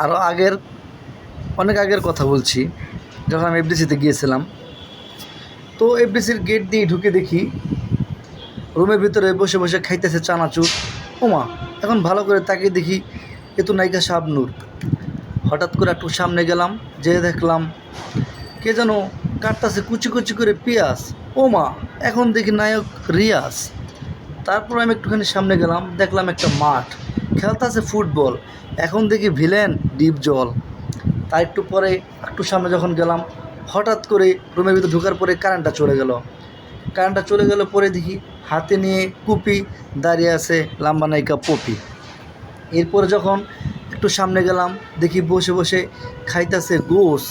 আরও অনেক আগের কথা বলছি, যখন আমি এফডিসিতে গিয়েছিলাম। তো এফডিসির গেট দিয়ে ঢুকে দেখি রুমের ভিতরে বসে বসে খাইতেছে চানাচুর। ওমা, এখন ভালো করে তাকিয়ে দেখি এ তো নায়িকা শাবনূর। হঠাৎ করে একটু সামনে গেলাম, যেয়ে দেখলাম কে যেন কাটতাছে কুচি কুচি করে পেঁয়াজ। ওমা, এখন দেখি নায়ক রিয়াজ। তারপর আমি একটুখানি সামনে গেলাম, দেখলাম একটা মাঠ, খেলতেছে ফুটবল। এখন দেখি ভিলেন ডিপ জল। তার একটু পরে একটু সামনে যখন গেলাম, হঠাৎ করে রুমের ভিতরে ঢোকার পরে কারেন্টটা চলে গেল পরে দেখি হাতে নিয়ে কুপি দাঁড়িয়ে আছে লাম্বা নায়িকা পপি। এরপরে যখন একটু সামনে গেলাম, দেখি বসে বসে খাইতেছে গোস।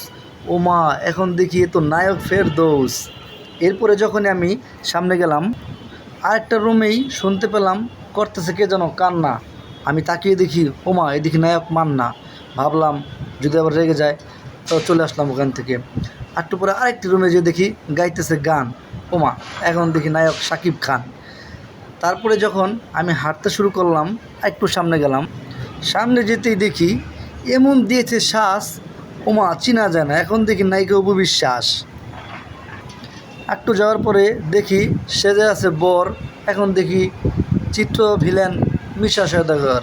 ও মা, এখন দেখি এ তো নায়ক ফেরদৌস। এরপরে যখন আমি সামনে গেলাম, আরেকটা রুমেই শুনতে পেলাম করতেছে কে যেন কান্না। আমি তাকিয়ে দেখি ওমা, এদিকে নায়ক মান্না। ভাবলাম যদি আবার রেগে যায়, তো চলে আসলাম ওখান থেকে। একটু পরে আরেকটি রুমে যেয়ে দেখি গাইতেছে গান। ওমা, এখন দেখি নায়ক শাকিব খান। তারপরে যখন আমি হাঁটতে শুরু করলাম, একটু সামনে গেলাম, সামনে যেতেই দেখি এমন দিয়েছে শ্বাস, ওমা চিনা যায় না। এখন দেখি নায়িকা অপু বিশ্বাস। একটু যাওয়ার পরে দেখি সেজে আছে বর। এখন দেখি চিত্র ভিলেন মিশা সওদাগর।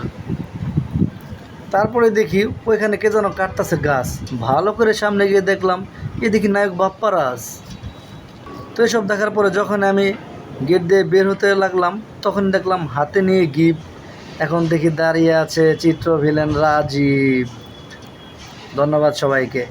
তারপরে দেখি ওইখানে কে যেন কাটতেছে গাছ। ভালো করে সামনে গিয়ে দেখলাম এ দেখি নায়ক বাপ্পারাজ। তো এসব দেখার পরে যখন আমি গেট দিয়ে বের হতে লাগলাম, তখন দেখলাম হাতে নিয়ে গিফট। এখন দেখি দাঁড়িয়ে আছে চিত্র ভিলেন রাজীব। ধন্যবাদ সবাইকে।